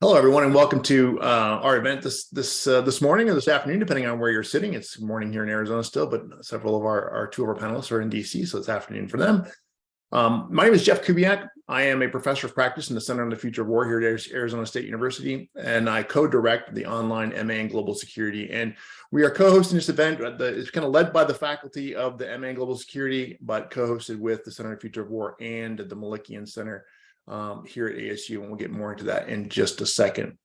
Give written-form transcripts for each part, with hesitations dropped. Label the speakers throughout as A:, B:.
A: Hello, everyone, and welcome to our event this morning or this afternoon, depending on where you're sitting. It's morning here in Arizona still, but several of two of our panelists are in DC, so it's afternoon for them. My name is Jeff Kubiak. I am a professor of practice in the Center on the Future of War here at Arizona State University, and I co-direct the online MA in Global Security. And we are co-hosting this event. It's kind of led by the faculty of the MA in Global Security, but co-hosted with the Center on the Future of War and the Melikian Center here at ASU, and we'll get more into that in just a second.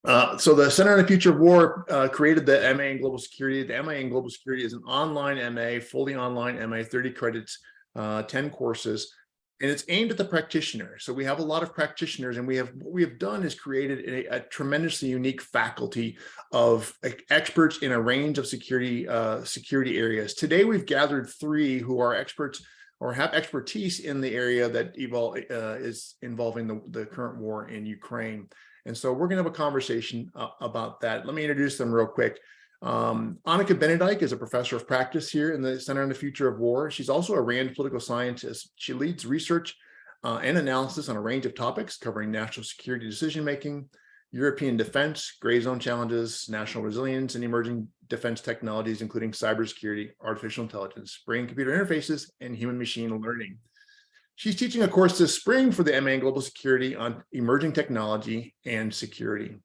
A: So the Center on the Future of War created the MA in Global Security. The MA in Global Security is an online MA, fully online MA, 30 credits, 10 courses, and it's aimed at the practitioner. So we have a lot of practitioners, and what we have done is created a tremendously unique faculty of experts in a range of security areas. Today, we've gathered three who are experts or have expertise in the area that is involving the current war in Ukraine. And so we're gonna have a conversation about that. Let me introduce them real quick. Anika Binnendijk is a professor of practice here in the Center on the Future of War. She's also a RAND political scientist. She leads research and analysis on a range of topics covering national security decision-making, European defense, gray zone challenges, national resilience, and emerging defense technologies, including cybersecurity, artificial intelligence, brain-computer interfaces, and human-machine learning. She's teaching a course this spring for the MA in Global Security on emerging technology and security.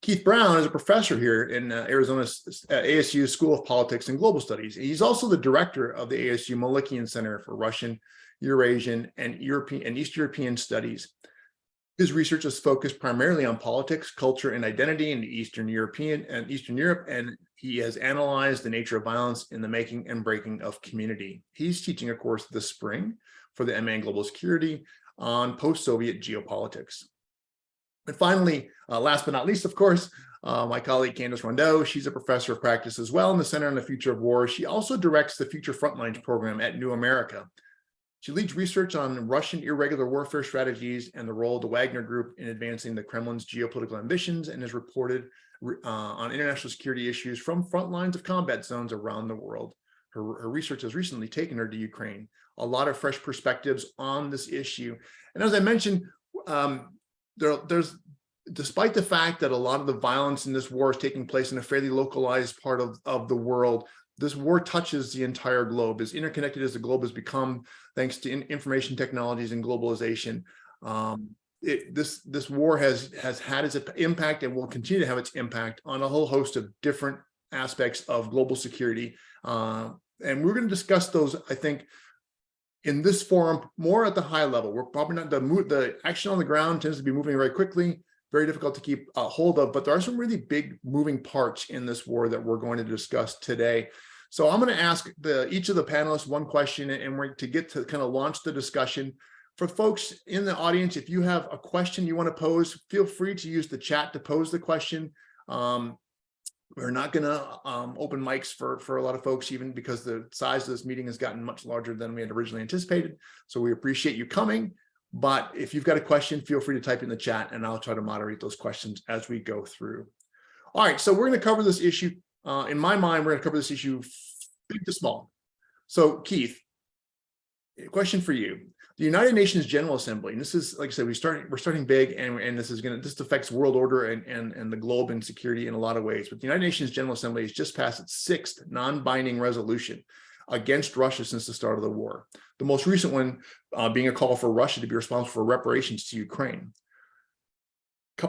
A: Keith Brown is a professor here in Arizona's ASU School of Politics and Global Studies. He's also the director of the ASU Melikian Center for Russian, Eurasian, and East European Studies. His research is focused primarily on politics, culture, and identity in Eastern Europe, and he has analyzed the nature of violence in the making and breaking of community. He's teaching a course this spring for the MA in Global Security on post-Soviet geopolitics. And finally, last but not least, of course, my colleague Candace Rondeau. She's a professor of practice as well in the Center on the Future of War. She also directs the Future Frontlines program at New America. She leads research on Russian irregular warfare strategies and the role of the Wagner Group in advancing the Kremlin's geopolitical ambitions, and has reported on international security issues from front lines of combat zones around the world. Her research has recently taken her to Ukraine. A lot of fresh perspectives on this issue. And as I mentioned, despite the fact that a lot of the violence in this war is taking place in a fairly localized part of the world, this war touches the entire globe. As interconnected as the globe has become, thanks to information technologies and globalization, this war has had its impact and will continue to have its impact on a whole host of different aspects of global security. And we're going to discuss those, I think, in this forum more at the high level. We're probably not, the action on the ground tends to be moving very quickly, very difficult to keep a hold of, but there are some really big moving parts in this war that we're going to discuss today. So I'm going to ask each of the panelists one question, and we're to get to kind of launch the discussion. For folks in the audience, if you have a question you want to pose, feel free to use the chat to pose the question. We're not going to open mics for a lot of folks, even because the size of this meeting has gotten much larger than we had originally anticipated. So we appreciate you coming. But if you've got a question, feel free to type in the chat, and I'll try to moderate those questions as we go through. All right, so we're going to cover this issue. In my mind, we're going to cover this issue big to small. So Keith, a question for you. The United Nations General Assembly, and this is, like I said, we're starting big, and this affects world order and the globe and security in a lot of ways. But the United Nations General Assembly has just passed its 6th non-binding resolution against Russia since the start of the war. The most recent one being a call for Russia to be responsible for reparations to Ukraine.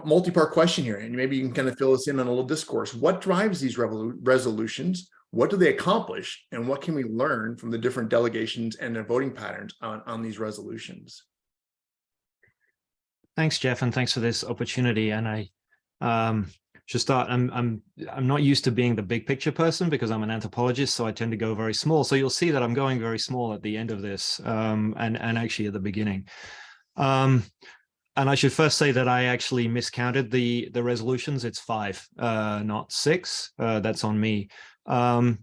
A: Multi-part question here, and maybe you can kind of fill us in on a little discourse. What drives these resolutions? What do they accomplish? And what can we learn from the different delegations and their voting patterns on these resolutions?
B: Thanks, Jeff, and thanks for this opportunity. And I should start. I'm not used to being the big picture person because I'm an anthropologist, so I tend to go very small. So you'll see that I'm going very small at the end of this, and actually at the beginning. And I should first say that I actually miscounted the resolutions. It's 5, not 6. That's on me. But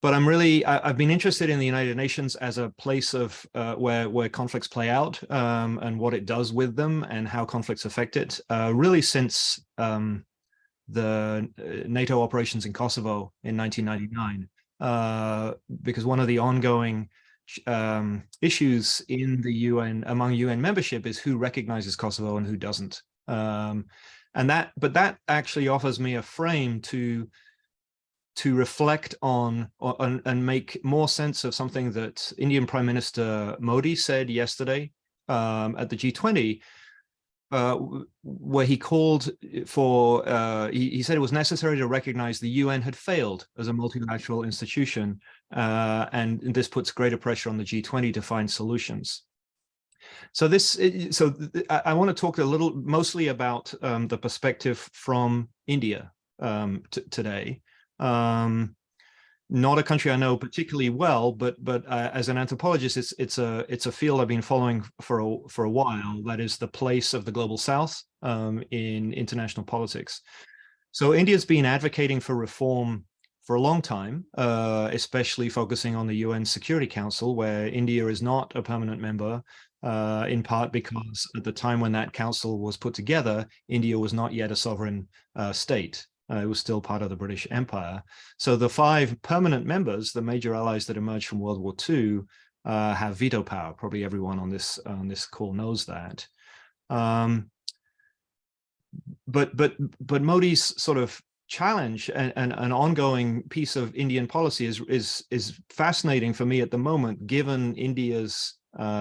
B: I've been interested in the United Nations as a place of where conflicts play out, and what it does with them and how conflicts affect it, really since the NATO operations in Kosovo in 1999, because one of the ongoing issues in the UN, among UN membership, is who recognizes Kosovo and who doesn't. But that actually offers me a frame to reflect on and make more sense of something that Indian Prime Minister Modi said yesterday at the G20, where he called for, he said it was necessary to recognize the UN had failed as a multilateral institution, and this puts greater pressure on the G20 to find solutions. So I want to talk a little, mostly about the perspective from India today. Not a country I know particularly well, but as an anthropologist, it's a field I've been following for a while. That is the place of the global South in international politics. So India's been advocating for reform for a long time, especially focusing on the UN Security Council, where India is not a permanent member, in part because at the time when that council was put together, India was not yet a sovereign state. It was still part of the British Empire. So the 5 permanent members, the major allies that emerged from World War II, have veto power. Probably everyone on this call knows that. But Modi's sort of challenge and an ongoing piece of Indian policy is fascinating for me at the moment, given India's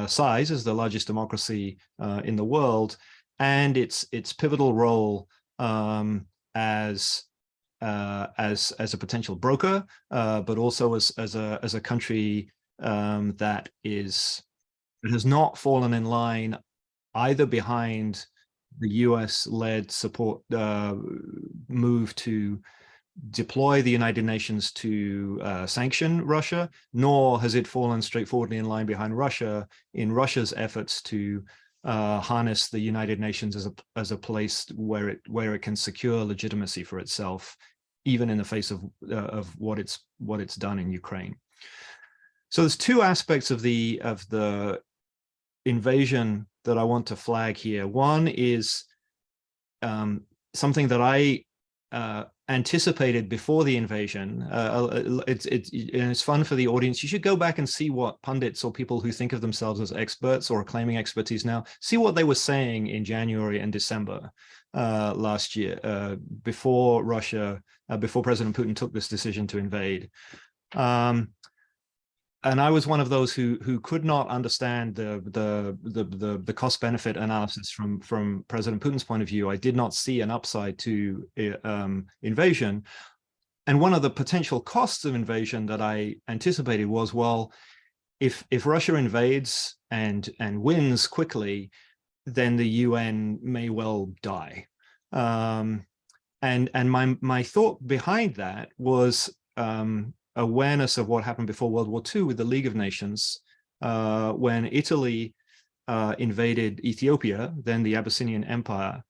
B: size as the largest democracy in the world, and its pivotal role as a potential broker, but also as a country that has not fallen in line either behind the US-led support move to deploy the United Nations to sanction Russia, nor has it fallen straightforwardly in line behind Russia in Russia's efforts to harness the United Nations as a place where it can secure legitimacy for itself, even in the face of what it's done in Ukraine. So there's 2 aspects of the invasion that I want to flag here. One is something that I anticipated before the invasion. It's fun for the audience. You should go back and see what pundits or people who think of themselves as experts or claiming expertise now, see what they were saying in January and December last year, before President Putin took this decision to invade. And I was one of those who could not understand the cost-benefit analysis from President Putin's point of view. I did not see an upside to invasion. And one of the potential costs of invasion that I anticipated was, well, if Russia invades and wins quickly, then the UN may well die. And my thought behind that was awareness of what happened before World War II with the League of Nations, when Italy invaded Ethiopia, then the Abyssinian Empire.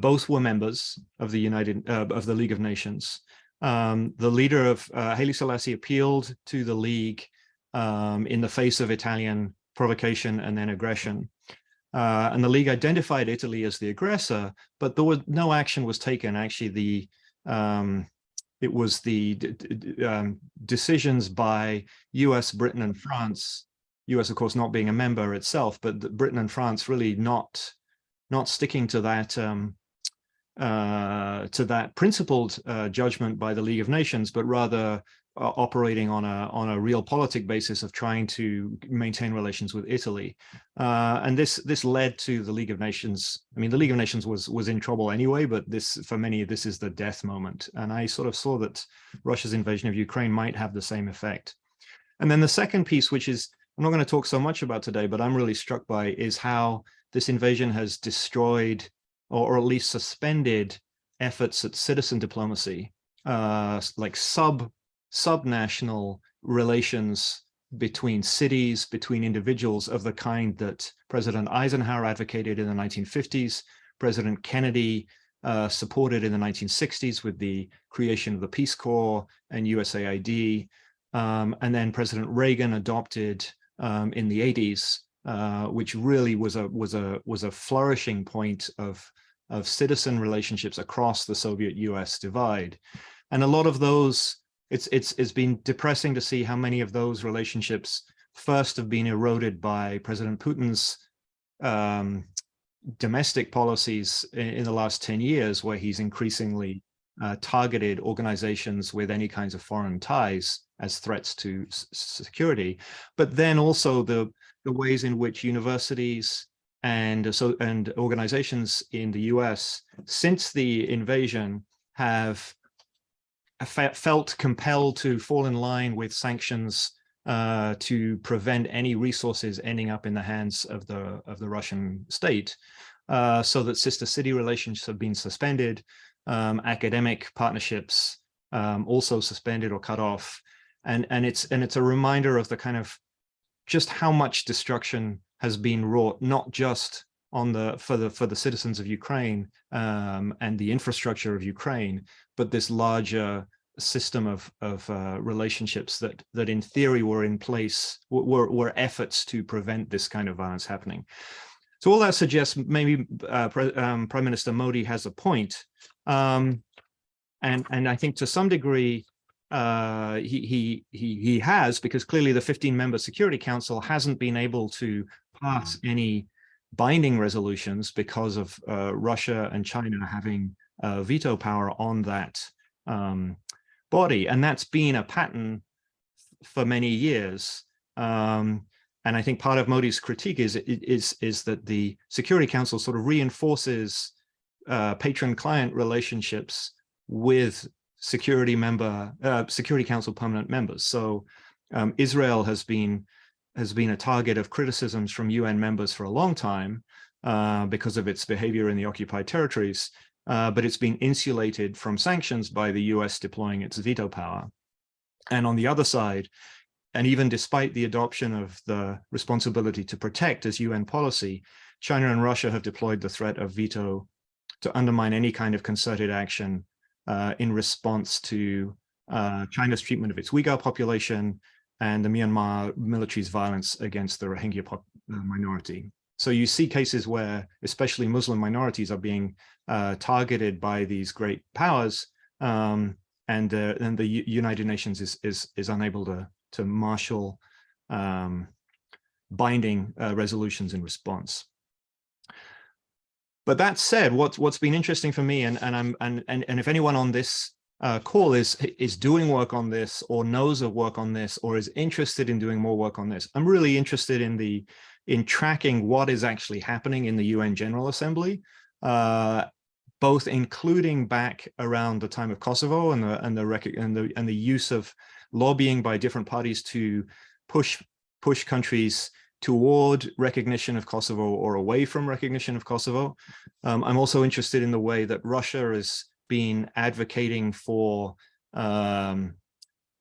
B: Both were members of the League of Nations. The leader of Haile Selassie appealed to the League in the face of Italian provocation and then aggression. And the League identified Italy as the aggressor, but no action was taken. Actually, it was the decisions by US, Britain, and France, US, of course, not being a member itself, but Britain and France really not sticking to that principled judgment by the League of Nations, but rather operating on a realpolitik basis of trying to maintain relations with Italy. And this led to the League of Nations. I mean, the League of Nations was in trouble anyway, but for many, this is the death moment. And I sort of saw that Russia's invasion of Ukraine might have the same effect. And then the second piece, which is I'm not going to talk so much about today, but I'm really struck by, is how this invasion has destroyed or at least suspended efforts at citizen diplomacy, like subnational relations between cities, between individuals of the kind that President Eisenhower advocated in the 1950s, President Kennedy supported in the 1960s with the creation of the Peace Corps and USAID, and then President Reagan adopted in the 80s, which really was a flourishing point of citizen relationships across the Soviet-US divide. And a lot of those, it's been depressing to see how many of those relationships first have been eroded by President Putin's domestic policies in the last 10 years, where he's increasingly targeted organizations with any kinds of foreign ties as threats to security, but then also the ways in which universities and organizations in the US since the invasion have felt compelled to fall in line with sanctions to prevent any resources ending up in the hands of the Russian state, so that sister city relations have been suspended, academic partnerships also suspended or cut off, and it's a reminder of the kind of just how much destruction has been wrought, not just on for the citizens of Ukraine and the infrastructure of Ukraine, but this larger system of relationships that in theory were in place, were efforts to prevent this kind of violence happening. So all that suggests maybe Prime Minister Modi has a point, and I think to some degree he has, because clearly the 15-member Security Council hasn't been able to pass any binding resolutions because of Russia and China having veto power on that body, and that's been a pattern for many years. And I think part of Modi's critique is that the Security Council sort of reinforces patron-client relationships with Security Council permanent members. So Israel has been a target of criticisms from UN members for a long time because of its behavior in the occupied territories, but it's been insulated from sanctions by the US deploying its veto power. And on the other side, and even despite the adoption of the responsibility to protect as UN policy, China and Russia have deployed the threat of veto to undermine any kind of concerted action in response to China's treatment of its Uyghur population and the Myanmar military's violence against the Rohingya minority. So you see cases where especially Muslim minorities are being targeted by these great powers, and the United Nations is unable to marshal binding resolutions in response. But that said, what's been interesting for me, and if anyone on this call is doing work on this, or knows of work on this, or is interested in doing more work on this, I'm really interested in tracking what is actually happening in the UN General Assembly, both including back around the time of Kosovo and the use of lobbying by different parties to push countries toward recognition of Kosovo or away from recognition of Kosovo. I'm also interested in the way that Russia has been advocating for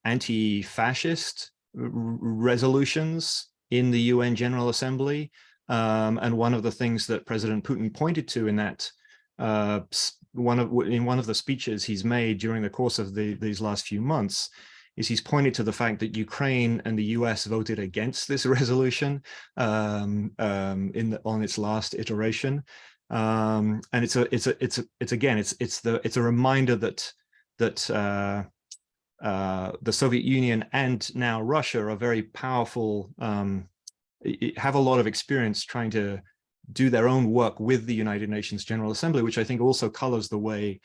B: anti-fascist resolutions in the UN General Assembly. And one of the things that President Putin pointed to in that one of the speeches he's made during the course of these last few months is he's pointed to the fact that Ukraine and the US voted against this resolution on its last iteration, and it's a reminder that the Soviet Union and now Russia are very powerful, have a lot of experience trying to do their own work with the United Nations General Assembly, which I think also colors the way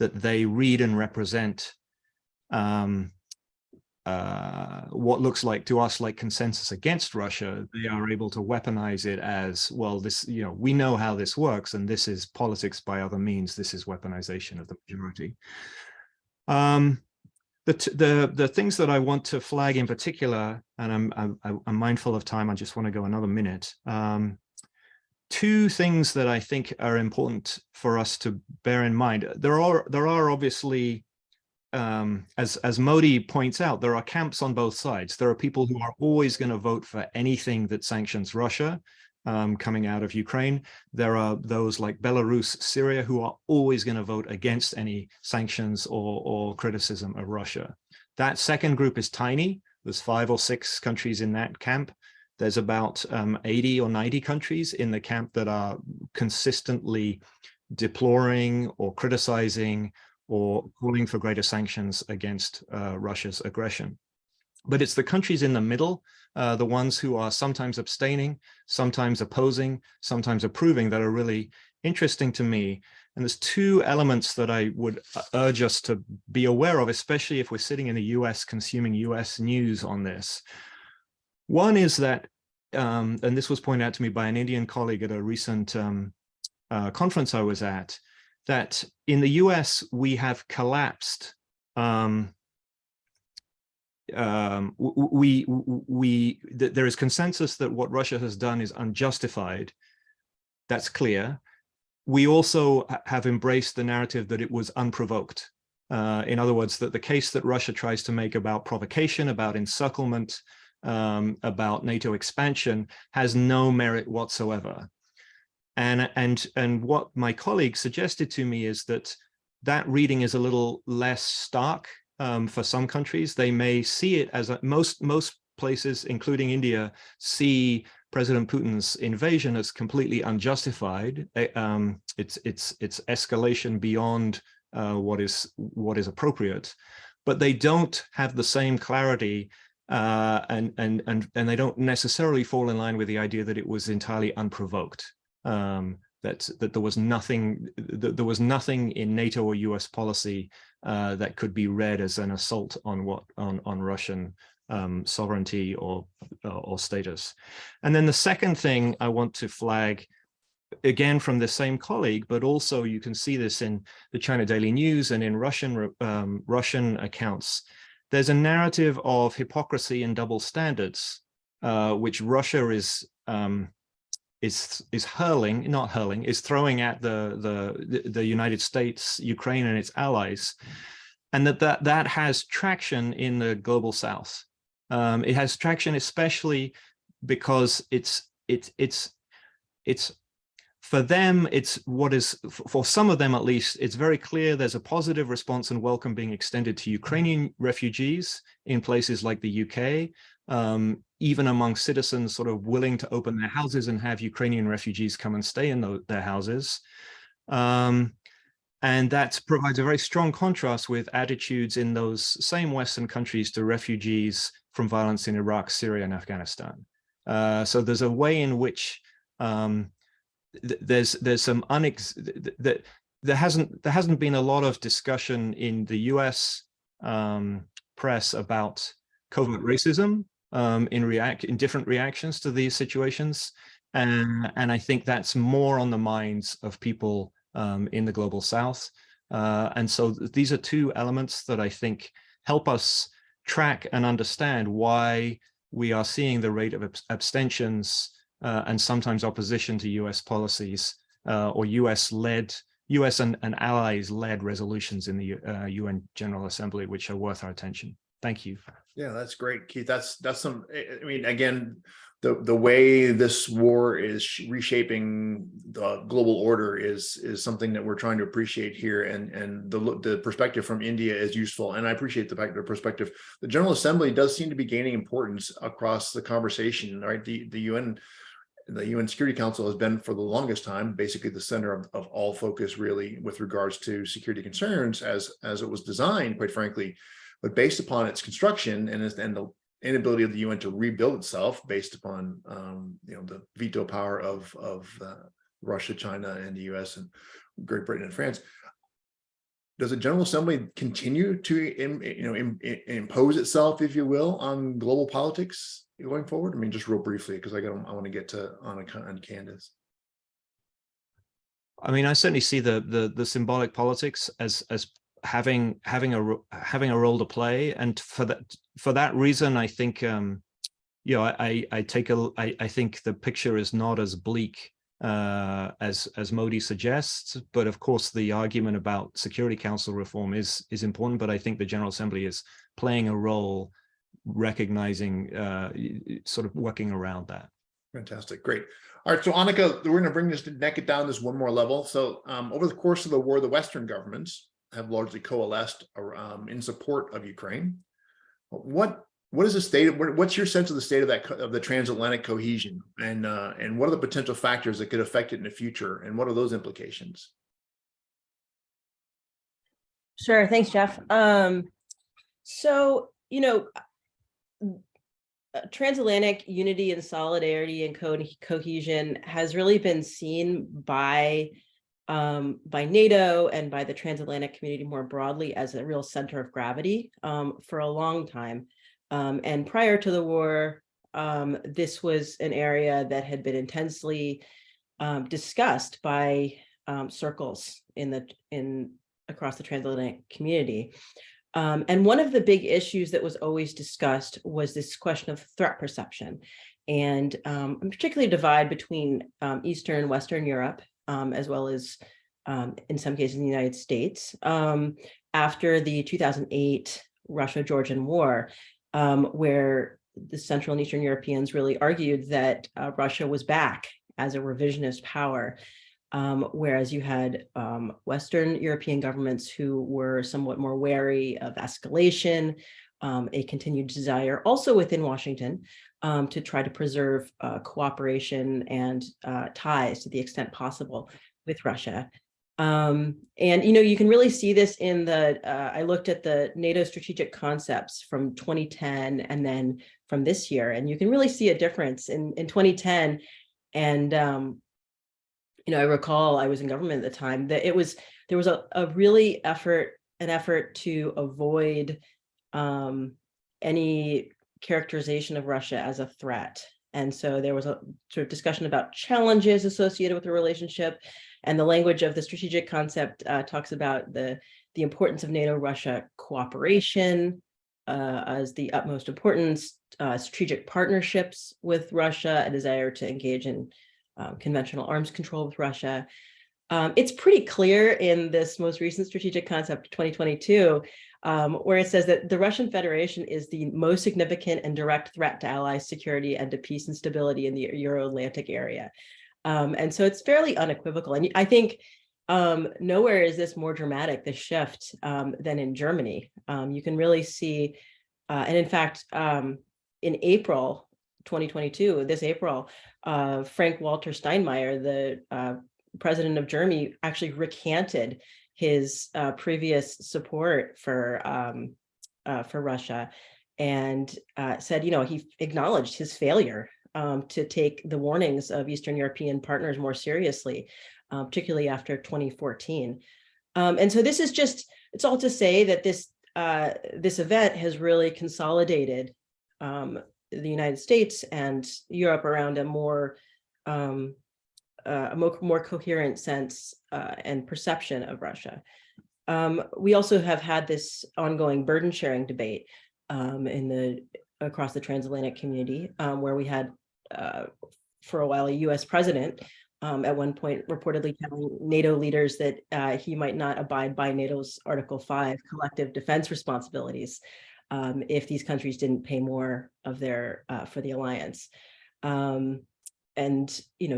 B: that they read and represent what looks like to us like consensus against Russia. They are able to weaponize it as, well, this, we know how this works, and this is politics by other means. This is weaponization of the majority. The things that I want to flag in particular, and I'm mindful of time, I just want to go another minute. Two things that I think are important for us to bear in mind. There are obviously, as Modi points out, there are camps on both sides. There are people who are always going to vote for anything that sanctions Russia coming out of Ukraine. There are those like Belarus, Syria, who are always going to vote against any sanctions or criticism of Russia. That second group is tiny. There's 5 or 6 countries in that camp. There's about 80 or 90 countries in the camp that are consistently deploring or criticizing or calling for greater sanctions against Russia's aggression. But it's the countries in the middle, the ones who are sometimes abstaining, sometimes opposing, sometimes approving, that are really interesting to me. And there's two elements that I would urge us to be aware of, especially if we're sitting in the US consuming US news on this. One is that, and this was pointed out to me by an Indian colleague at a recent conference I was at, that in the US we have collapsed there is consensus that what Russia has done is unjustified. That's clear. We also have embraced the narrative that it was unprovoked. In other words, that the case that Russia tries to make about provocation, about encirclement, about NATO expansion has no merit whatsoever. And what my colleague suggested to me is that that reading is a little less stark. For some countries, they may see it as most places, including India, see President Putin's invasion as completely unjustified. It's escalation beyond what is appropriate, but they don't have the same clarity, and they don't necessarily fall in line with the idea that it was entirely unprovoked. That there was nothing in NATO or US policy that could be read as an assault on Russian sovereignty or status. And then the second thing I want to flag, again from the same colleague, but also you can see this in the China Daily News and in Russian accounts. There's a narrative of hypocrisy and double standards, which Russia is throwing at the United States, Ukraine, and its allies, and that has traction in the global South. It has traction especially because it's for them, for some of them at least, it's very clear there's a positive response and welcome being extended to Ukrainian refugees in places like the UK. Even among citizens sort of willing to open their houses and have Ukrainian refugees come and stay in their houses. And that provides a very strong contrast with attitudes in those same Western countries to refugees from violence in Iraq, Syria, and Afghanistan. So there's a way in which there's some there hasn't been a lot of discussion in the US press about covert racism in different reactions to these situations, and I think that's more on the minds of people in the global South, and so these are two elements that I think help us track and understand why we are seeing the rate of abstentions and sometimes opposition to US policies or US and allies-led resolutions in the UN General Assembly, which are worth our attention. Thank you.
A: Yeah, that's great, Keith. That's some, I mean, again, the way this war is reshaping the global order is something that we're trying to appreciate here, and the perspective from India is useful, and I appreciate the fact, the perspective. The General Assembly does seem to be gaining importance across the conversation, right? The UN Security Council has been for the longest time basically the center of all focus, really, with regards to security concerns as it was designed, quite frankly. But based upon its construction and the inability of the UN to rebuild itself, based upon the veto power of Russia, China, and the US, and Great Britain and France, does the General Assembly continue to impose itself, if you will, on global politics going forward? I mean, just real briefly, because I want to get to Anika and Candace.
B: I mean, I certainly see the symbolic politics as having a role to play, and for that reason, I think I think the picture is not as bleak as Modi suggests. But of course, the argument about Security Council reform is important. But I think the General Assembly is playing a role, recognizing, sort of working around that. Fantastic,
A: great. All right, so Anika, we're going to bring this neck it down this one more level. So over the course of the war, the Western governments have largely coalesced in support of Ukraine. What is the state of, what's your sense of the state of the transatlantic cohesion, and what are the potential factors that could affect it in the future, and what are those implications?
C: Sure, thanks, Jeff. So transatlantic unity and solidarity and cohesion has really been seen by NATO and by the transatlantic community more broadly as a real center of gravity for a long time. And prior to the war, this was an area that had been intensely discussed by circles across the transatlantic community. And one of the big issues that was always discussed was this question of threat perception, and particularly divide between Eastern and Western Europe, as well as in some cases in the United States, after the 2008 Russia-Georgian War, where the Central and Eastern Europeans really argued that Russia was back as a revisionist power. Whereas you had Western European governments who were somewhat more wary of escalation, a continued desire also within Washington to try to preserve cooperation and ties to the extent possible with Russia. And, you can really see this in I looked at the NATO strategic concepts from 2010 and then from this year, and you can really see a difference in 2010. And I recall I was in government at the time that there was a really an effort to avoid any characterization of Russia as a threat. And so there was a sort of discussion about challenges associated with the relationship, and the language of the strategic concept talks about the importance of NATO-Russia cooperation as the utmost importance, strategic partnerships with Russia, a desire to engage in conventional arms control with Russia. It's pretty clear in this most recent strategic concept, 2022, where it says that the Russian Federation is the most significant and direct threat to Allies' security and to peace and stability in the Euro-Atlantic area. And so it's fairly unequivocal. And I think nowhere is this more dramatic, this shift, than in Germany. You can really see, and in fact, in April 2022, this April, Frank-Walter Steinmeier, the president of Germany, actually recanted his previous support for Russia, and said, he acknowledged his failure to take the warnings of Eastern European partners more seriously, particularly after 2014. And so this is it's all to say that this event has really consolidated the United States and Europe around a more coherent sense and perception of Russia. We also have had this ongoing burden sharing debate across the transatlantic community, where we had for a while a U.S. president at one point reportedly telling NATO leaders that he might not abide by NATO's Article 5 collective defense responsibilities if these countries didn't pay more of their for the alliance. And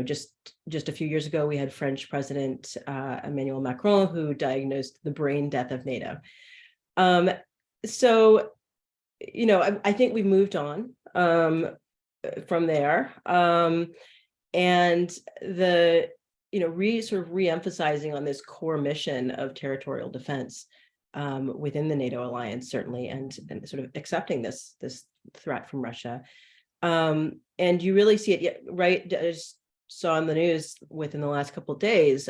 C: just a few years ago, we had French President Emmanuel Macron, who diagnosed the brain death of NATO. So, I think we moved on from there, and the sort of re-emphasizing on this core mission of territorial defense within the NATO alliance, certainly, and sort of accepting this threat from Russia. And you really see it, right? I just saw in the news within the last couple of days,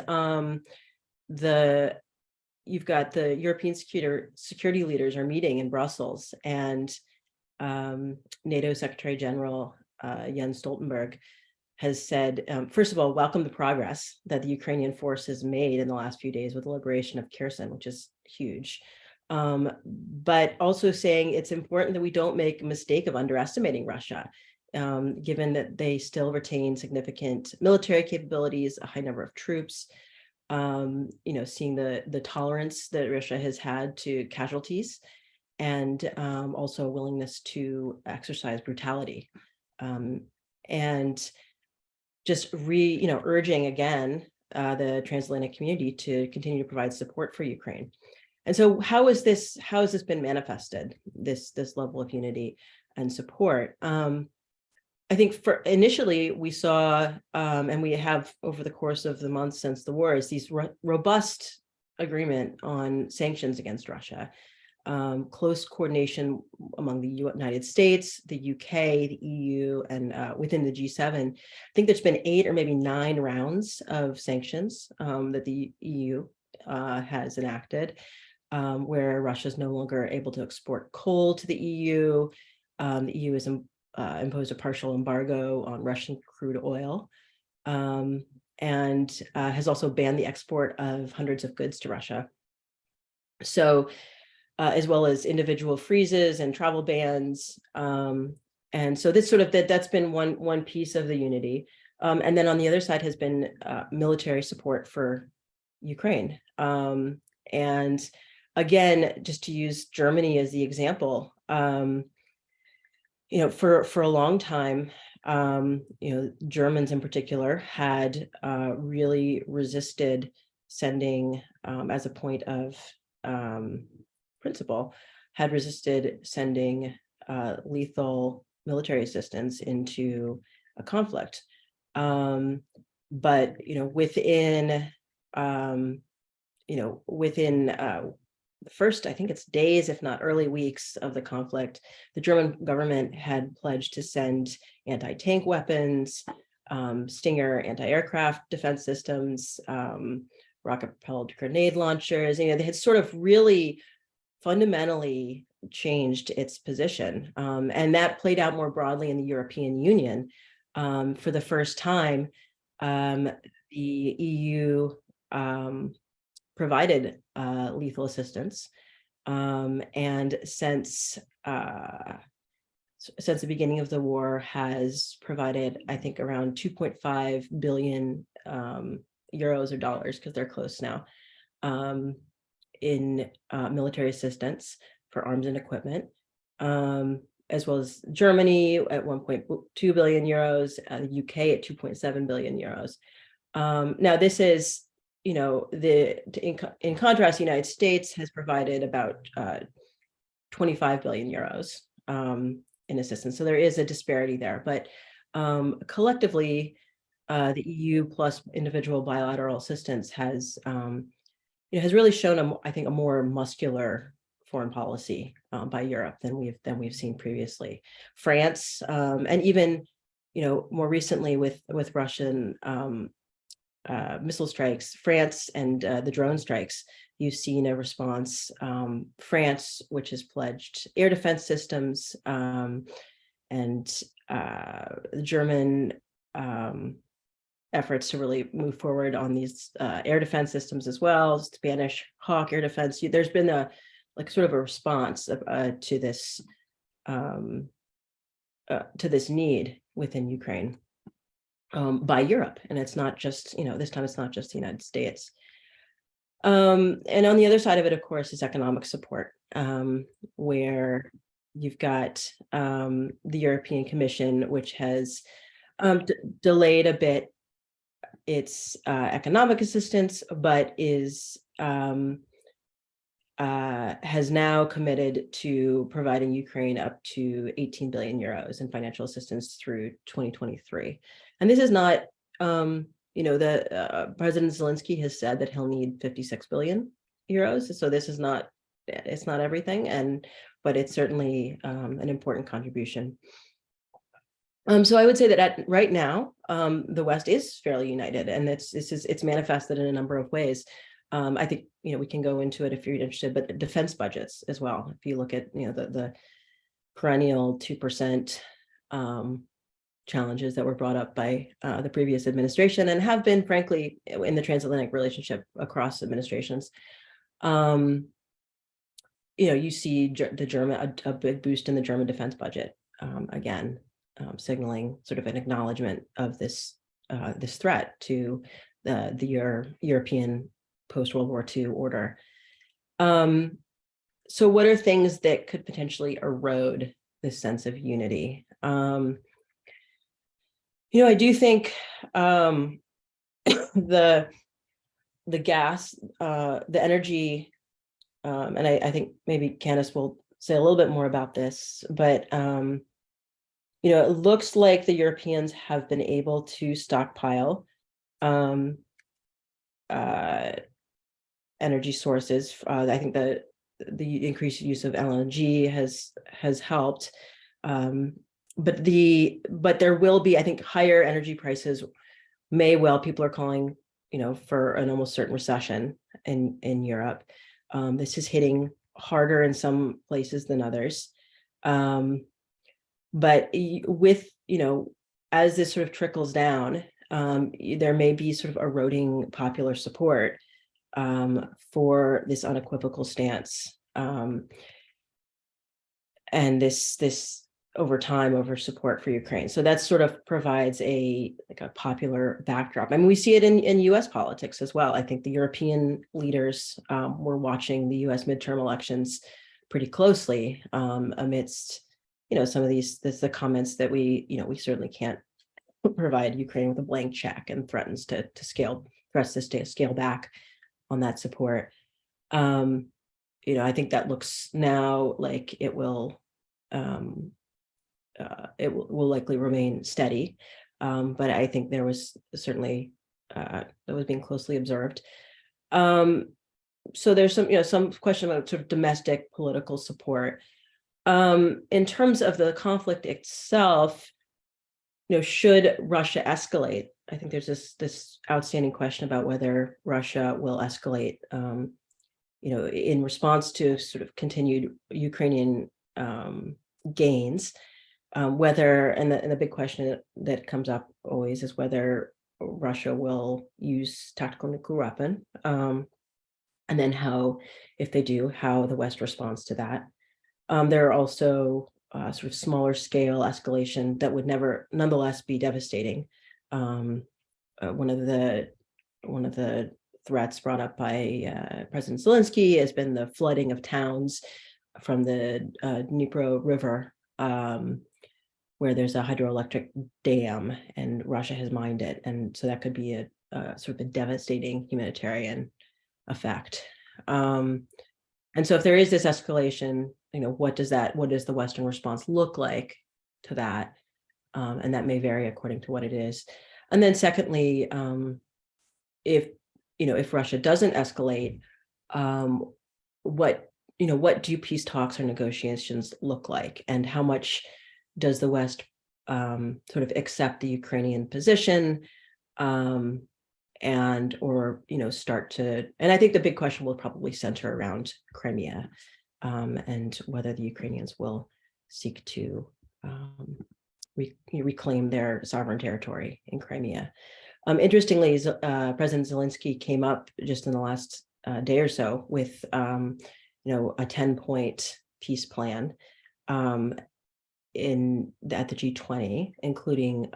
C: you've got the European security leaders are meeting in Brussels, and NATO Secretary General Jens Stoltenberg has said, first of all, welcome the progress that the Ukrainian force has made in the last few days with the liberation of Kherson, which is huge. But also saying it's important that we don't make a mistake of underestimating Russia, given that they still retain significant military capabilities, a high number of troops, seeing the tolerance that Russia has had to casualties, and also a willingness to exercise brutality. And just urging again the transatlantic community to continue to provide support for Ukraine. And so how has this been manifested, this level of unity and support? I think initially we saw, and we have over the course of the months since the war, is these robust agreement on sanctions against Russia. close coordination among the United States, the UK, the EU, and within the G7. I think there's been 8 or maybe 9 rounds of sanctions that the EU has enacted, where Russia is no longer able to export coal to the EU. The EU has imposed a partial embargo on Russian crude oil, and has also banned the export of hundreds of goods to Russia. So, as well as individual freezes and travel bans. And so this that's been one piece of the unity. And then on the other side has been military support for Ukraine. And again, just to use Germany as the example, for a long time, Germans in particular had really resisted sending, as a point of principle, had resisted sending lethal military assistance into a conflict. But within the first, I think it's days, if not early weeks of the conflict, the German government had pledged to send anti-tank weapons, Stinger anti-aircraft defense systems, rocket-propelled grenade launchers. They had sort of really fundamentally changed its position. And that played out more broadly in the European Union. For the first time, the EU provided lethal assistance, and since the beginning of the war has provided, I think, around 2.5 billion euros or dollars, because they're close now, in military assistance for arms and equipment, as well as Germany at 1.2 billion euros, the UK at 2.7 billion euros. Now, this is, in contrast, the United States has provided about 25 billion euros in assistance. So there is a disparity there, but collectively, the EU plus individual bilateral assistance has really shown, I think, a more muscular foreign policy by Europe than we've seen previously. France, and even more recently with Russian missile strikes, France and the drone strikes, you've seen a response. France, which has pledged air defense systems, and the German efforts to really move forward on these air defense systems as well. Spanish Hawk air defense. There's been a sort of a response to this need within Ukraine by Europe, and it's not just this time it's not just the United States. And on the other side of it, of course, is economic support, where you've got the European Commission, which has delayed a bit its economic assistance, but has now committed to providing Ukraine up to 18 billion euros in financial assistance through 2023. And this is not, President Zelensky has said that he'll need 56 billion euros. So this is not, it's not everything, but it's certainly an important contribution. So I would say that right now, the West is fairly united, and it's manifested in a number of ways. I think we can go into it if you're interested, but defense budgets as well. If you look at the perennial 2% challenges that were brought up by the previous administration and have been, frankly, in the transatlantic relationship across administrations. You see the German a big boost in the German defense budget, again, signaling sort of an acknowledgement of this threat to the European post-World War II order. So what are things that could potentially erode this sense of unity? I do think the gas, the energy, and I think maybe Candace will say a little bit more about this, but it looks like the Europeans have been able to stockpile energy sources. I think the the increased use of LNG has helped. But there will be, I think, higher energy prices may well, people are calling, for an almost certain recession in Europe. This is hitting harder in some places than others. But with, as this sort of trickles down, there may be sort of eroding popular support for this unequivocal stance. And this over time, over support for Ukraine. So that sort of provides a popular backdrop. I mean, we see it in US politics as well. I think the European leaders were watching the US midterm elections pretty closely amidst, some of the comments that we certainly can't provide Ukraine with a blank check, and threats to scale back on that support. I think that looks now like it will likely remain steady, but I think there was certainly that was being closely observed. So there's some question about sort of domestic political support. In terms of the conflict itself, should Russia escalate? I think there's this outstanding question about whether Russia will escalate, in response to sort of continued Ukrainian gains. Whether, and the big question that comes up always is whether Russia will use tactical nuclear weapon, and then how, if they do, how the West responds to that. There are also sort of smaller scale escalation that would nonetheless be devastating. One of the threats brought up by President Zelensky has been the flooding of towns from the Dnipro River, where there's a hydroelectric dam, and Russia has mined it, and so that could be a sort of a devastating humanitarian effect. And so if there is this escalation, what does the Western response look like to that? And that may vary according to what it is. And then secondly, if Russia doesn't escalate, what do peace talks or negotiations look like, and how much does the West sort of accept the Ukrainian position, or start to, and I think the big question will probably center around Crimea, and whether the Ukrainians will seek to reclaim their sovereign territory in Crimea. Interestingly, President Zelensky came up just in the last day or so with a 10-point peace plan at the G20, including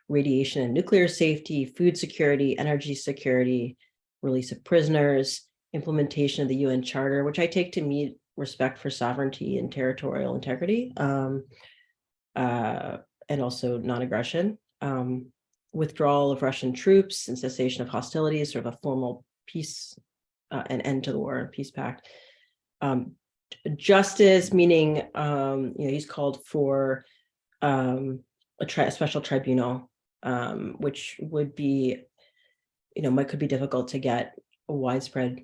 C: radiation and nuclear safety, food security, energy security, release of prisoners, implementation of the UN Charter, which I take to mean respect for sovereignty and territorial integrity, and also non-aggression, withdrawal of Russian troops and cessation of hostilities, sort of a formal peace, an end to the war and peace pact. Justice, meaning he's called for a special tribunal, which would be, could be difficult to get a widespread.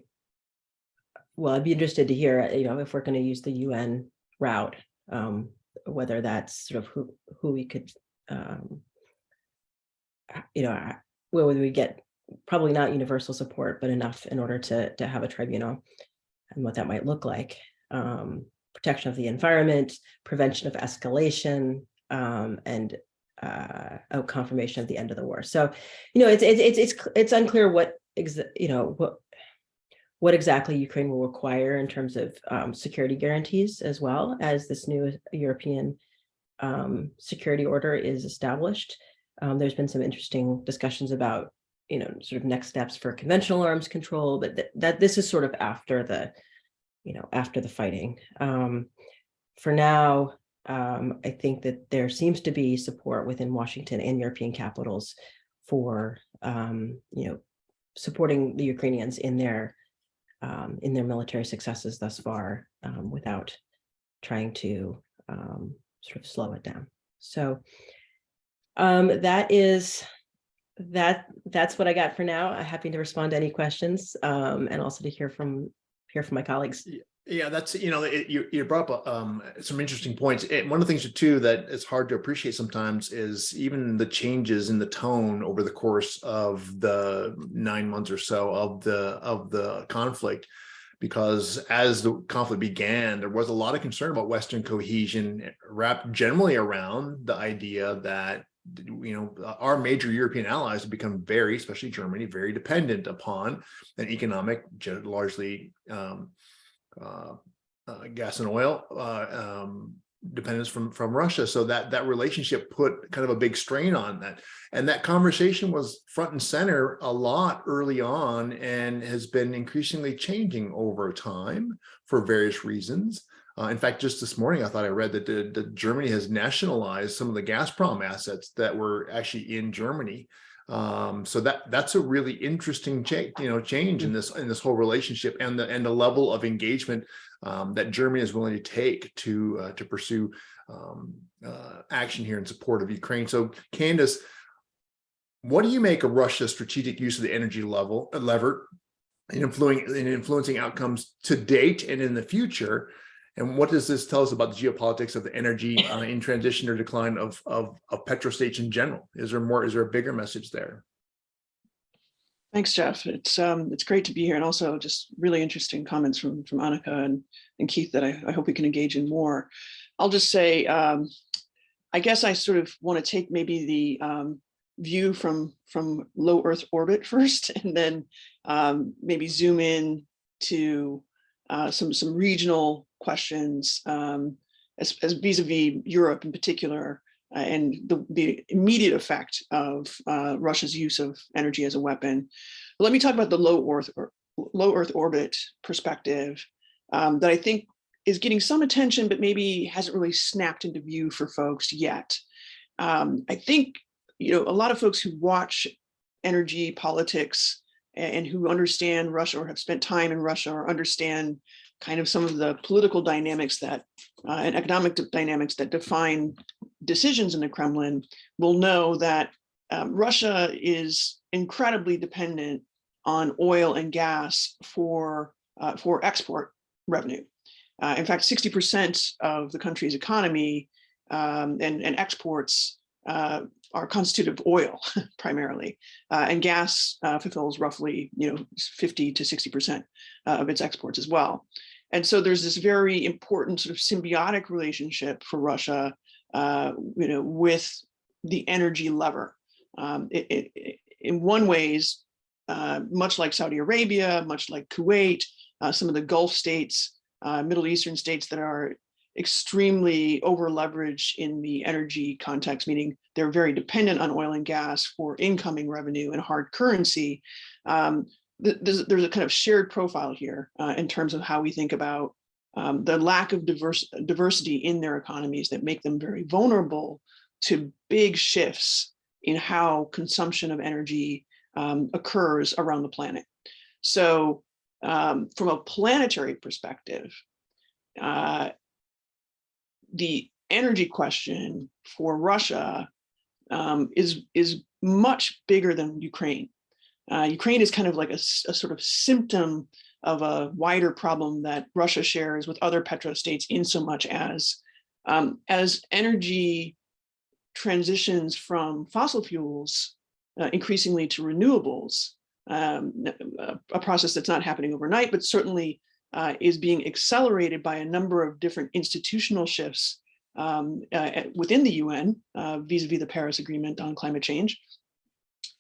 C: Well, I'd be interested to hear, if we're going to use the UN route, whether that's sort of who we could, where would we get, probably not universal support, but enough in order to have a tribunal, and what that might look like. Protection of the environment, prevention of escalation, and confirmation of the end of the war. So, it's unclear what exactly Ukraine will require in terms of security guarantees, as well as this new European security order is established. There's been some interesting discussions about, sort of next steps for conventional arms control, but that this is sort of after the fighting. For now, I think that there seems to be support within Washington and European capitals for, supporting the Ukrainians in their military successes thus far, without trying to sort of slow it down. So that's what I got for now. I'm happy to respond to any questions, and also to hear from my colleagues.
A: Yeah, that's, you brought up some interesting points. One of the things too that it's hard to appreciate sometimes is even the changes in the tone over the course of the 9 months or so of the conflict, because as the conflict began, there was a lot of concern about Western cohesion, wrapped generally around the idea that our major European allies have become especially Germany, very dependent upon an economic, largely gas and oil dependence from Russia. So that relationship put kind of a big strain on that. And that conversation was front and center a lot early on and has been increasingly changing over time for various reasons. In fact, just this morning, I thought I read that Germany has nationalized some of the Gazprom assets that were actually in Germany. So that's a really interesting change in this whole relationship, and the level of engagement that Germany is willing to take to pursue action here in support of Ukraine. So, Candace, what do you make of Russia's strategic use of the energy lever in influencing outcomes to date and in the future? And what does this tell us about the geopolitics of the energy in transition or decline of petrostates in general? Is there a bigger message there?
D: Thanks, Jeff. It's great to be here, and also just really interesting comments from Anika and Keith that I hope we can engage in more. I'll just say, I guess I sort of want to take maybe the view from low Earth orbit first, and then maybe zoom in to some regional questions as vis-a-vis Europe in particular, and the immediate effect of Russia's use of energy as a weapon. But let me talk about the low Earth orbit perspective that I think is getting some attention, but maybe hasn't really snapped into view for folks yet. I think a lot of folks who watch energy politics and who understand Russia or have spent time in Russia or understand kind of some of the political dynamics that and economic dynamics that define decisions in the Kremlin will know that Russia is incredibly dependent on oil and gas for export revenue. In fact, 60% of the country's economy and exports are constituted of oil primarily, and gas fulfills roughly 50 to 60% of its exports as well. And so there's this very important sort of symbiotic relationship for Russia, with the energy lever. In one ways, much like Saudi Arabia, much like Kuwait, some of the Gulf states, Middle Eastern states that are extremely over leveraged in the energy context, meaning they're very dependent on oil and gas for incoming revenue and hard currency. There's a kind of shared profile here in terms of how we think about the lack of diversity in their economies that make them very vulnerable to big shifts in how consumption of energy occurs around the planet. So from a planetary perspective, the energy question for Russia is much bigger than Ukraine. Ukraine is kind of like a sort of symptom of a wider problem that Russia shares with other petrostates, in so much as energy transitions from fossil fuels increasingly to renewables, a process that's not happening overnight, but certainly is being accelerated by a number of different institutional shifts within the UN vis-a-vis the Paris Agreement on climate change.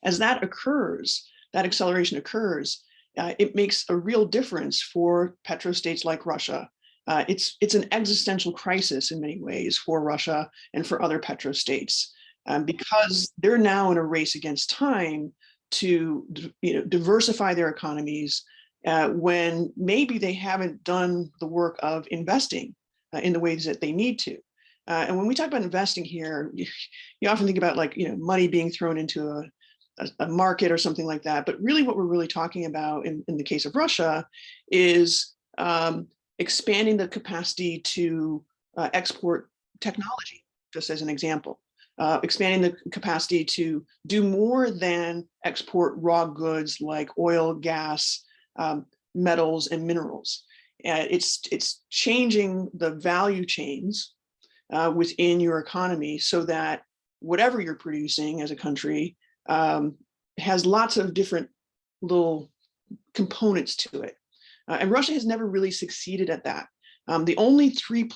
D: As that occurs, that acceleration occurs, it makes a real difference for petrostates like Russia. It's an existential crisis in many ways for Russia and for other petrostates, because they're now in a race against time to diversify their economies when maybe they haven't done the work of investing in the ways that they need to. And when we talk about investing here, you often think about money being thrown into a market or something like that. But really what we're really talking about in the case of Russia is expanding the capacity to export technology, just as an example. Expanding the capacity to do more than export raw goods like oil, gas, metals, and minerals. It's changing the value chains within your economy so that whatever you're producing as a country has lots of different little components to it. And Russia has never really succeeded at that. The only three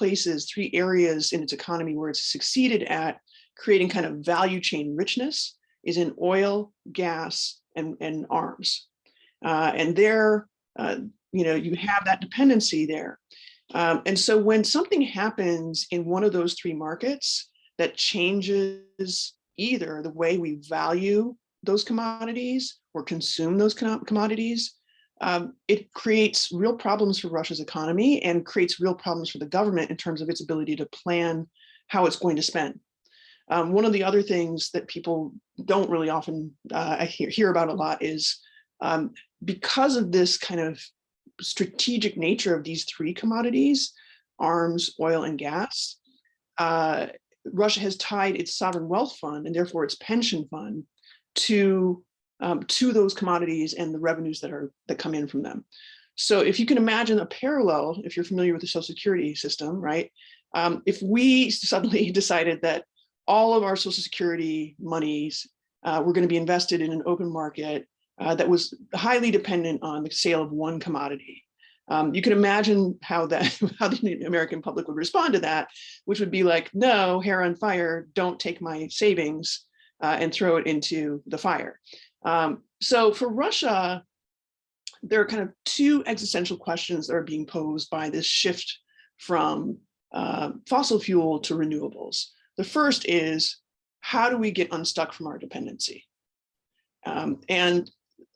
D: areas in its economy where it's succeeded at creating kind of value chain richness is in oil, gas, and arms. And there, you have that dependency there. And so when something happens in one of those three markets that changes either the way we value those commodities or consume those commodities, it creates real problems for Russia's economy and creates real problems for the government in terms of its ability to plan how it's going to spend. One of the other things that people don't really often hear about a lot is because of this kind of strategic nature of these three commodities, arms, oil, and gas, Russia has tied its sovereign wealth fund and therefore its pension fund to those commodities and the revenues that come in from them. So if you can imagine a parallel, if you're familiar with the Social Security system, right? If we suddenly decided that all of our Social Security monies were going to be invested in an open market that was highly dependent on the sale of one commodity, you can imagine how the American public would respond to that, which would be like, no, hair on fire, don't take my savings and throw it into the fire. So for Russia, there are kind of two existential questions that are being posed by this shift from fossil fuel to renewables. The first is, how do we get unstuck from our dependency? And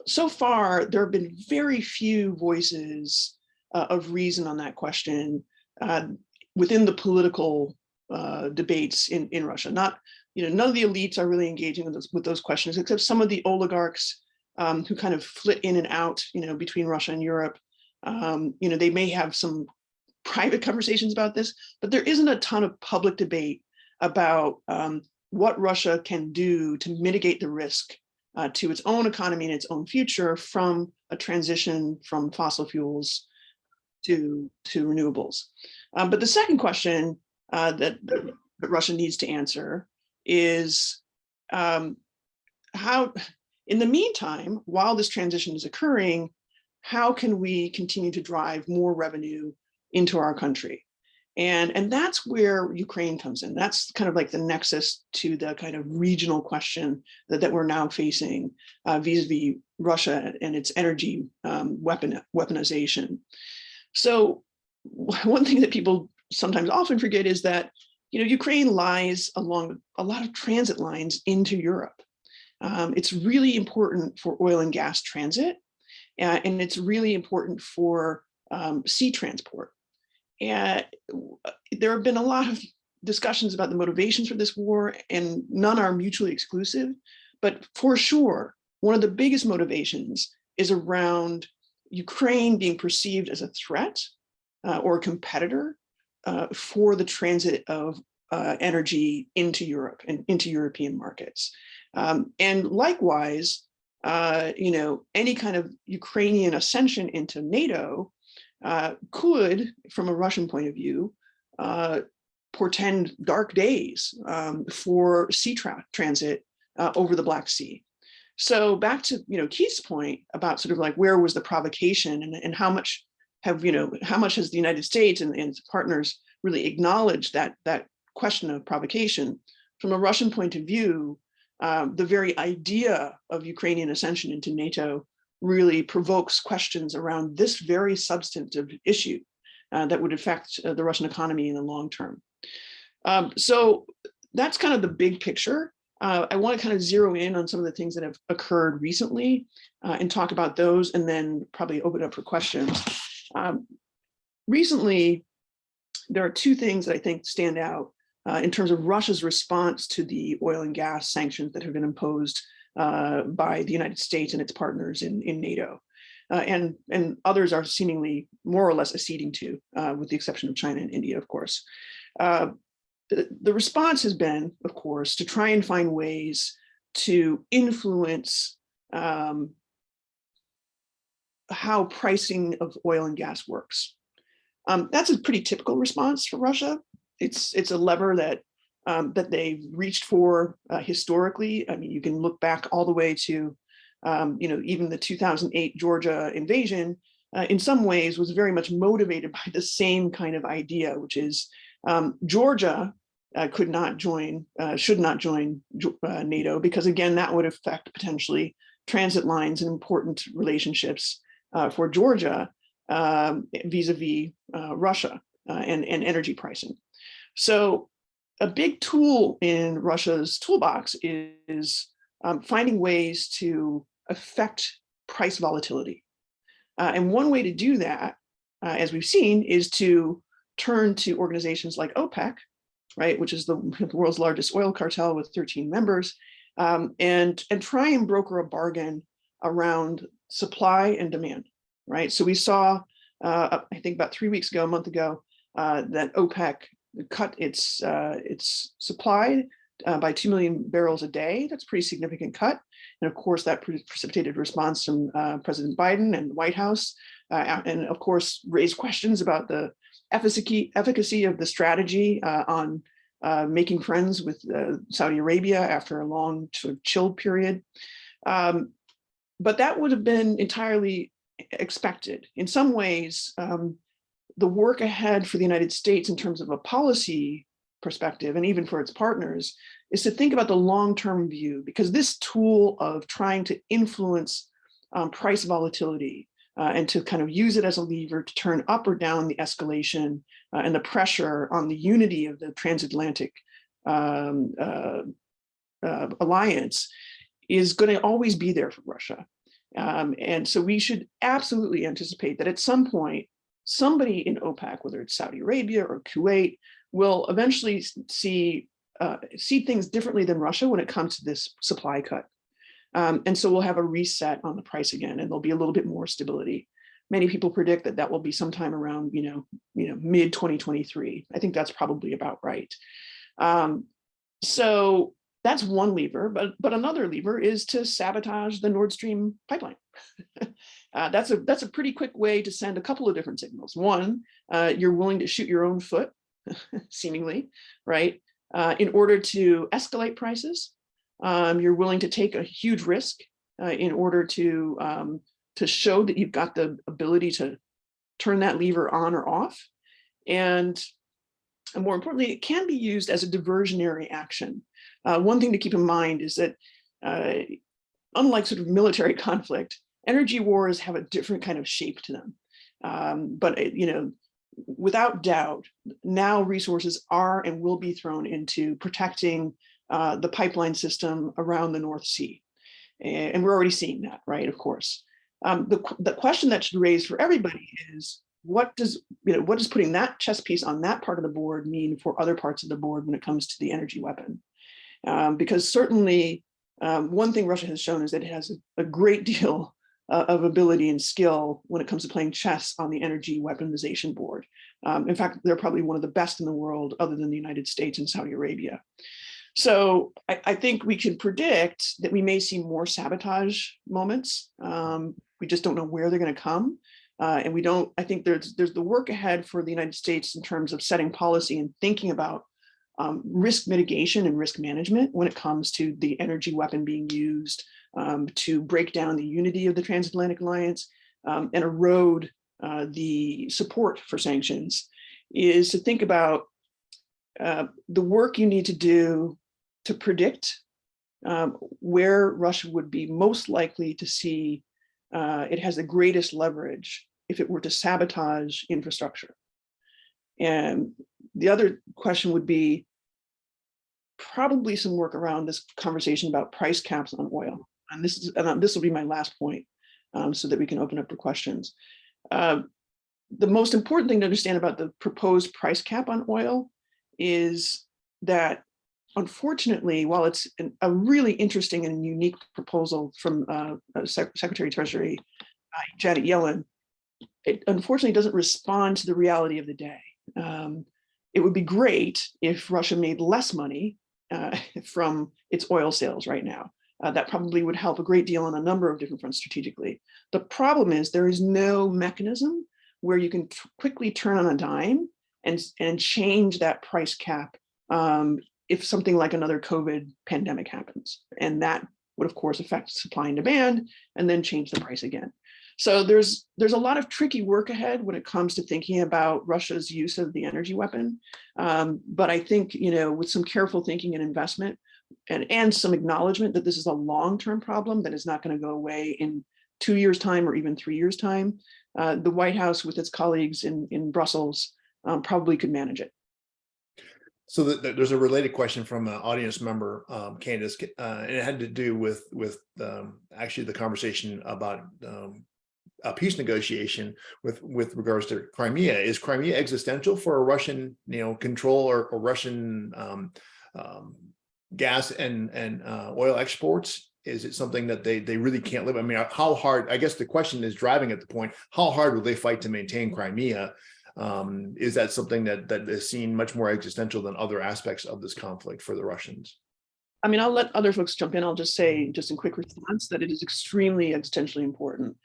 D: so far, there have been very few voices of reason on that question within the political debates in Russia. None of the elites are really engaging with those questions, except some of the oligarchs who kind of flit in and out, between Russia and Europe. They may have some private conversations about this, but there isn't a ton of public debate about what Russia can do to mitigate the risk to its own economy and its own future from a transition from fossil fuels to renewables. But the second question that Russia needs to answer is how, in the meantime, while this transition is occurring, how can we continue to drive more revenue into our country? And that's where Ukraine comes in. That's kind of like the nexus to the kind of regional question that we're now facing vis-a-vis Russia and its energy weaponization. So one thing that people sometimes often forget is that Ukraine lies along a lot of transit lines into Europe. It's really important for oil and gas transit, and it's really important for sea transport. And there have been a lot of discussions about the motivations for this war, and none are mutually exclusive. But for sure, one of the biggest motivations is around Ukraine being perceived as a threat or a competitor for the transit of energy into Europe and into European markets. And likewise, any kind of Ukrainian ascension into NATO could, from a Russian point of view, portend dark days for sea transit over the Black Sea. So back to Keith's point about sort of like where was the provocation and how much has the United States and its partners really acknowledged that question of provocation. From a Russian point of view, the very idea of Ukrainian ascension into NATO really provokes questions around this very substantive issue that would affect the Russian economy in the long term. So that's kind of the big picture. I want to kind of zero in on some of the things that have occurred recently and talk about those, and then probably open up for questions. Recently, there are two things that I think stand out in terms of Russia's response to the oil and gas sanctions that have been imposed by the United States and its partners in NATO. And others are seemingly more or less acceding to, with the exception of China and India, of course. The response has been, of course, to try and find ways to influence how pricing of oil and gas works. That's a pretty typical response for Russia. It's a lever that that they've reached for historically. I mean, you can look back all the way to even the 2008 Georgia invasion. In some ways, was very much motivated by the same kind of idea, which is Georgia should not join NATO, because again, that would affect potentially transit lines and important relationships for Georgia vis-a-vis Russia and energy pricing. So a big tool in Russia's toolbox is finding ways to affect price volatility. And one way to do that, as we've seen, is to turn to organizations like OPEC, right, which is the world's largest oil cartel with 13 members, and try and broker a bargain around supply and demand, right? So we saw, I think about 3 weeks ago, a month ago, that OPEC cut its supply by 2 million barrels a day. That's a pretty significant cut. And of course, that precipitated response from President Biden and the White House, and of course, raised questions about the efficacy of the strategy on making friends with Saudi Arabia after a long sort of chilled period. But that would have been entirely expected. In some ways, the work ahead for the United States in terms of a policy perspective, and even for its partners, is to think about the long-term view, because this tool of trying to influence price volatility and to kind of use it as a lever to turn up or down the escalation and the pressure on the unity of the transatlantic alliance is going to always be there for Russia. And so we should absolutely anticipate that at some point, somebody in OPEC, whether it's Saudi Arabia or Kuwait, will eventually see things differently than Russia when it comes to this supply cut. And so we'll have a reset on the price again, and there'll be a little bit more stability. Many people predict that that will be sometime around, mid 2023. I think that's probably about right. So that's one lever, but another lever is to sabotage the Nord Stream pipeline. That's a pretty quick way to send a couple of different signals. One, you're willing to shoot your own foot, seemingly, right? In order to escalate prices, you're willing to take a huge risk in order to show that you've got the ability to turn that lever on or off. And more importantly, it can be used as a diversionary action. One thing to keep in mind is that unlike sort of military conflict, energy wars have a different kind of shape to them. But without doubt, now resources are and will be thrown into protecting the pipeline system around the North Sea. And we're already seeing that, right? Of course. The question that should raise for everybody is, what does putting that chess piece on that part of the board mean for other parts of the board when it comes to the energy weapon? Because certainly one thing Russia has shown is that it has a great deal of ability and skill when it comes to playing chess on the energy weaponization board. In fact, they're probably one of the best in the world other than the United States and Saudi Arabia. So I think we can predict that we may see more sabotage moments. We just don't know where they're going to come. And I think there's the work ahead for the United States in terms of setting policy and thinking about risk mitigation and risk management when it comes to the energy weapon being used to break down the unity of the transatlantic alliance and erode the support for sanctions, is to think about the work you need to do to predict where Russia would be most likely to see it has the greatest leverage if it were to sabotage infrastructure. And the other question would be probably some work around this conversation about price caps on oil. And this will be my last point so that we can open up for questions. The most important thing to understand about the proposed price cap on oil is that, unfortunately, while it's a really interesting and unique proposal from Secretary of Treasury Janet Yellen, it unfortunately doesn't respond to the reality of the day. It would be great if Russia made less money from its oil sales right now. That probably would help a great deal on a number of different fronts strategically. The problem is there is no mechanism where you can quickly turn on a dime and change that price cap if something like another COVID pandemic happens. And that would, of course, affect supply and demand and then change the price again. So there's a lot of tricky work ahead when it comes to thinking about Russia's use of the energy weapon. But I think, with some careful thinking and investment and some acknowledgement that this is a long-term problem that is not going to go away in 2 years' time or even 3 years' time, the White House with its colleagues in Brussels probably could manage it.
A: So there's a related question from an audience member, Candace, and it had to do with actually the conversation about a peace negotiation with regards to Crimea. Is Crimea existential for a Russian, control or Russian gas and oil exports? Is it something that they really can't live? I mean, how hard? I guess the question is driving at the point: how hard will they fight to maintain Crimea? Is that something that is seen much more existential than other aspects of this conflict for the Russians?
D: I mean, I'll let other folks jump in. I'll just say, just in quick response, that it is extremely existentially important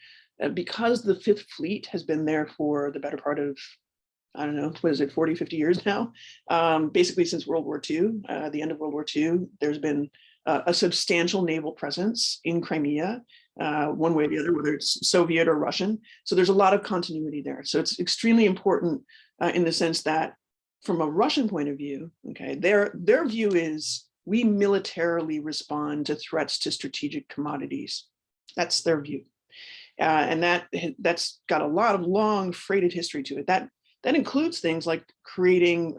D: because the Fifth Fleet has been there for the better part of, I don't know, what is it, 40, 50 years now? Basically since World War II, the end of World War II, there's been a substantial naval presence in Crimea, one way or the other, whether it's Soviet or Russian. So there's a lot of continuity there. So it's extremely important in the sense that from a Russian point of view, okay, their view is we militarily respond to threats to strategic commodities. That's their view. And that's got a lot of long freighted history to it. That includes things like creating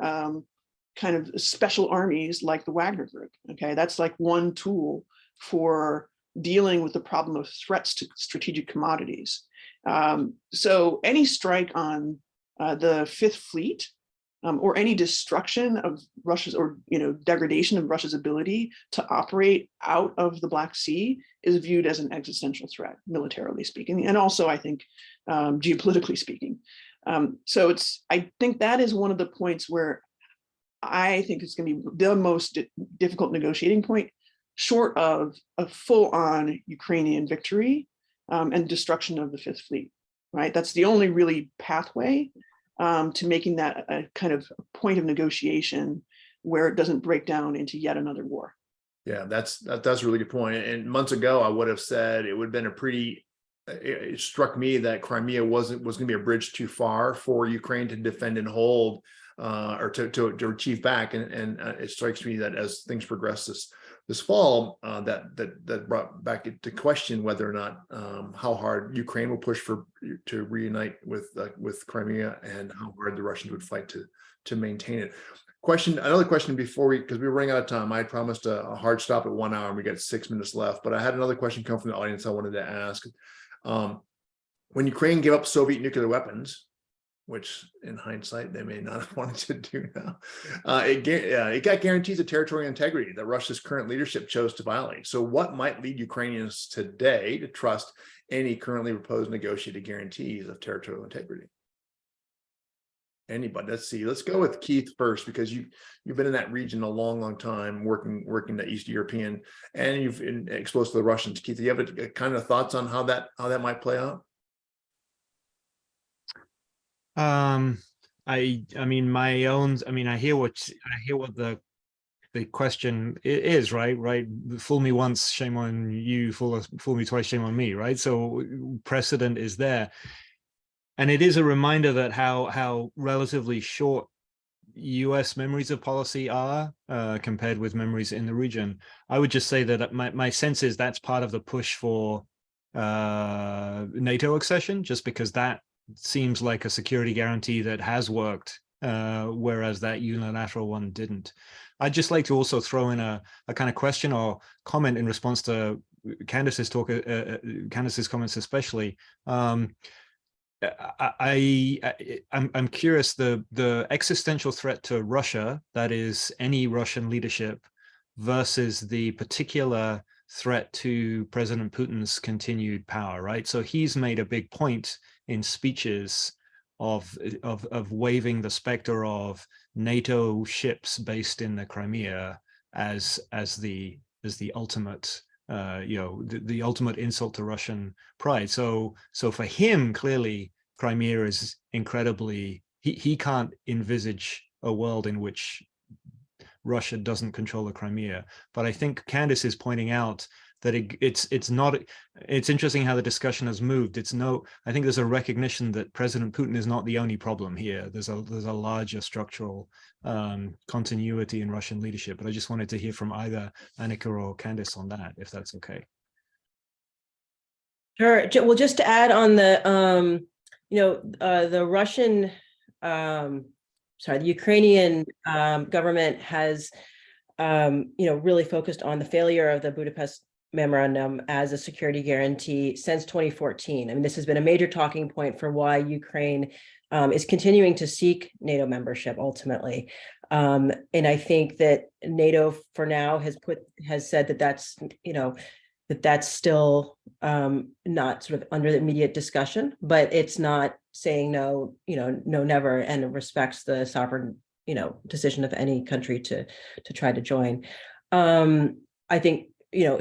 D: kind of special armies like the Wagner Group. Okay, that's like one tool for dealing with the problem of threats to strategic commodities. So any strike on the Fifth Fleet or any destruction of Russia's or degradation of Russia's ability to operate out of the Black Sea is viewed as an existential threat, militarily speaking, and also I think geopolitically speaking. So I think that is one of the points where I think it's going to be the most difficult negotiating point, short of a full-on Ukrainian victory and destruction of the Fifth Fleet. Right, that's the only really pathway to making that a kind of point of negotiation where it doesn't break down into yet another war.
A: Yeah, that's a really good point. And months ago, I would have said it would have been a pretty. It struck me that Crimea was going to be a bridge too far for Ukraine to defend and hold, or to achieve back. And it strikes me that as things progress this fall, that brought back into question whether or not how hard Ukraine will push to reunite with Crimea and how hard the Russians would fight to maintain it. Another question before because we were running out of time. I had promised a hard stop at 1 hour and we got 6 minutes left, but I had another question come from the audience I wanted to ask. When Ukraine gave up Soviet nuclear weapons, which in hindsight they may not have wanted to do now, it got guarantees of territorial integrity that Russia's current leadership chose to violate. So what might lead Ukrainians today to trust any currently proposed negotiated guarantees of territorial integrity? Anybody? Let's see. Let's go with Keith first, because you've been in that region a long time, working the East European, and you've been exposed to the Russians. Keith, do you have a kind of thoughts on how that might play out?
B: I mean my own. I mean, I hear what the question is, right? Fool me once, shame on you. Fool me twice, shame on me, right? So precedent is there. And it is a reminder that how relatively short US memories of policy are compared with memories in the region. I would just say that my sense is that's part of the push for NATO accession, just because that seems like a security guarantee that has worked, whereas that unilateral one didn't. I'd just like to also throw in a kind of question or comment in response to Candace's comments especially. I'm curious, the existential threat to Russia, that is any Russian leadership, versus the particular threat to President Putin's continued power, right? So he's made a big point in speeches of waving the specter of NATO ships based in the Crimea as the ultimate the ultimate insult to Russian pride. So for him, clearly, Crimea is incredibly, he can't envisage a world in which Russia doesn't control the Crimea. But I think Candice is pointing out that it's not, it's interesting how the discussion has moved. I think there's a recognition that President Putin is not the only problem here. There's a larger structural continuity in Russian leadership. But I just wanted to hear from either Anika or Candice on that, if that's okay.
C: Sure. Well, just to add on the, the Russian, the Ukrainian government has, really focused on the failure of the Budapest Memorandum as a security guarantee since 2014. I mean, this has been a major talking point for why Ukraine is continuing to seek NATO membership ultimately. And I think that NATO for now has said that that's, that's still not sort of under the immediate discussion, but it's not saying no, no, never, and it respects the sovereign, decision of any country to try to join. I think,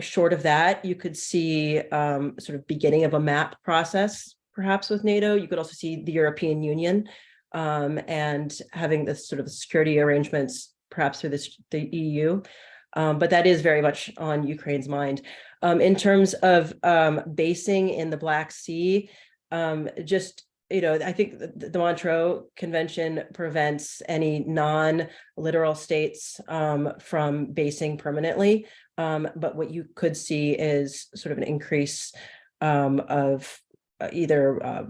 C: short of that, you could see sort of beginning of a map process, perhaps with NATO. You could also see the European Union and having this sort of security arrangements, perhaps through the EU. But that is very much on Ukraine's mind. In terms of basing in the Black Sea, I think the Montreux Convention prevents any non-littoral states from basing permanently. But what you could see is sort of an increase of either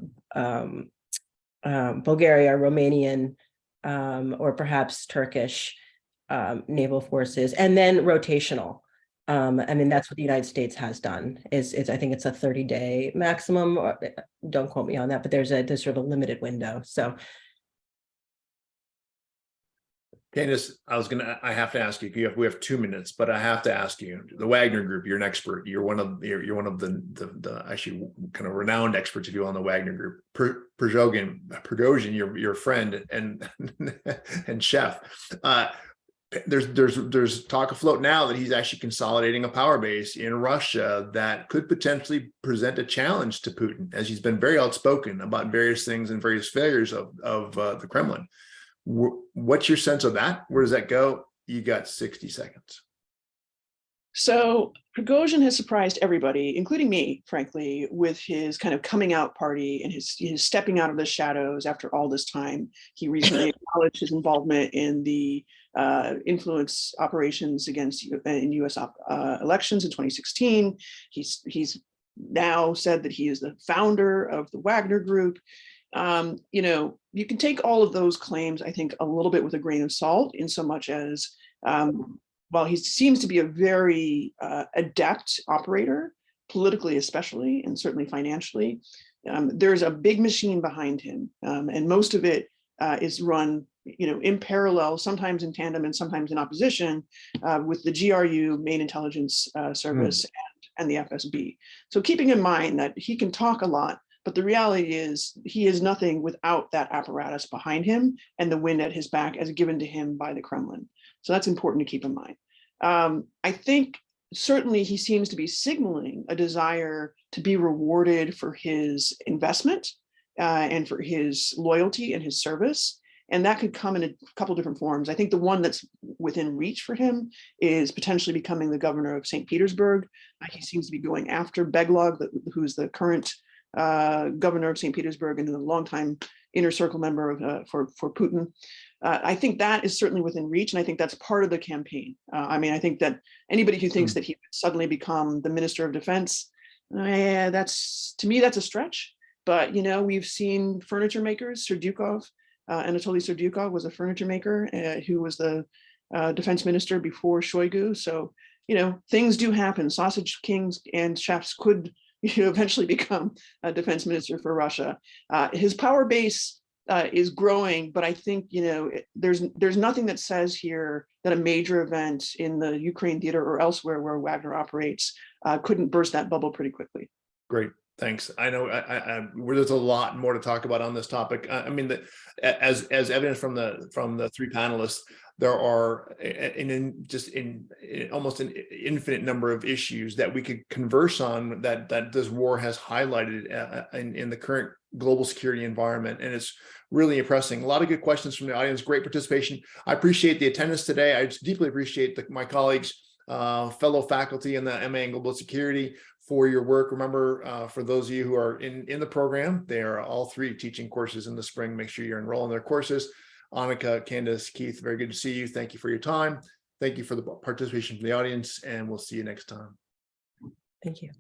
C: Bulgaria, Romanian, or perhaps Turkish naval forces, and then rotational. I mean, that's what the United States has done. Is I think it's a 30-day maximum. Or, don't quote me on that, but there's sort of a limited window. So,
A: Candice, I have to ask you. We have 2 minutes, but I have to ask you. The Wagner Group. You're an expert. You're one of the actually kind of renowned experts, if you will, on the Wagner Group. Prigozhin, your friend and chef. There's talk afloat now that he's actually consolidating a power base in Russia that could potentially present a challenge to Putin, as he's been very outspoken about various things and various failures of the Kremlin. What's your sense of that? Where does that go? You got 60 seconds.
D: So Prigozhin has surprised everybody, including me, frankly, with his kind of coming out party and his stepping out of the shadows after all this time. He recently acknowledged his involvement in the influence operations in U.S. elections in 2016. He's now said that he is the founder of the Wagner Group. You can take all of those claims, I think, a little bit with a grain of salt, in so much as while he seems to be a very adept operator, politically especially, and certainly financially, there's a big machine behind him, and most of it is run, in parallel, sometimes in tandem and sometimes in opposition, with the GRU, Main Intelligence Service, and the FSB. So keeping in mind that he can talk a lot, but the reality is he is nothing without that apparatus behind him and the wind at his back as given to him by the Kremlin. So that's important to keep in mind. I think certainly he seems to be signaling a desire to be rewarded for his investment and for his loyalty and his service. And that could come in a couple different forms. I think the one that's within reach for him is potentially becoming the governor of St. Petersburg. He seems to be going after Beglog, who's the current governor of St. Petersburg and a longtime inner circle member for Putin. I think that is certainly within reach, and I think that's part of the campaign. I think that anybody who thinks that he would suddenly become the Minister of Defense, that's, to me, that's a stretch. But we've seen furniture makers. Serdyukov, Anatoly Serdyukov was a furniture maker who was the defense minister before Shoigu. So things do happen. Sausage kings and chefs could eventually become a defense minister for Russia. His power base is growing, but I think there's nothing that says here that a major event in the Ukraine theater or elsewhere where Wagner operates couldn't burst that bubble pretty quickly.
A: Great. Thanks. I know there's a lot more to talk about on this topic. I mean, as evidence from the three panelists, there are almost an infinite number of issues that we could converse on that this war has highlighted in the current global security environment. And it's really impressive. A lot of good questions from the audience, great participation. I appreciate the attendance today. I just deeply appreciate my colleagues, fellow faculty in the MA in Global Security for your work. Remember, for those of you who are in the program, they are all 3 teaching courses in the spring. Make sure you're enrolled in their courses. Anika, Candace, Keith, very good to see you. Thank you for your time. Thank you for the participation from the audience, and we'll see you next time.
C: Thank you.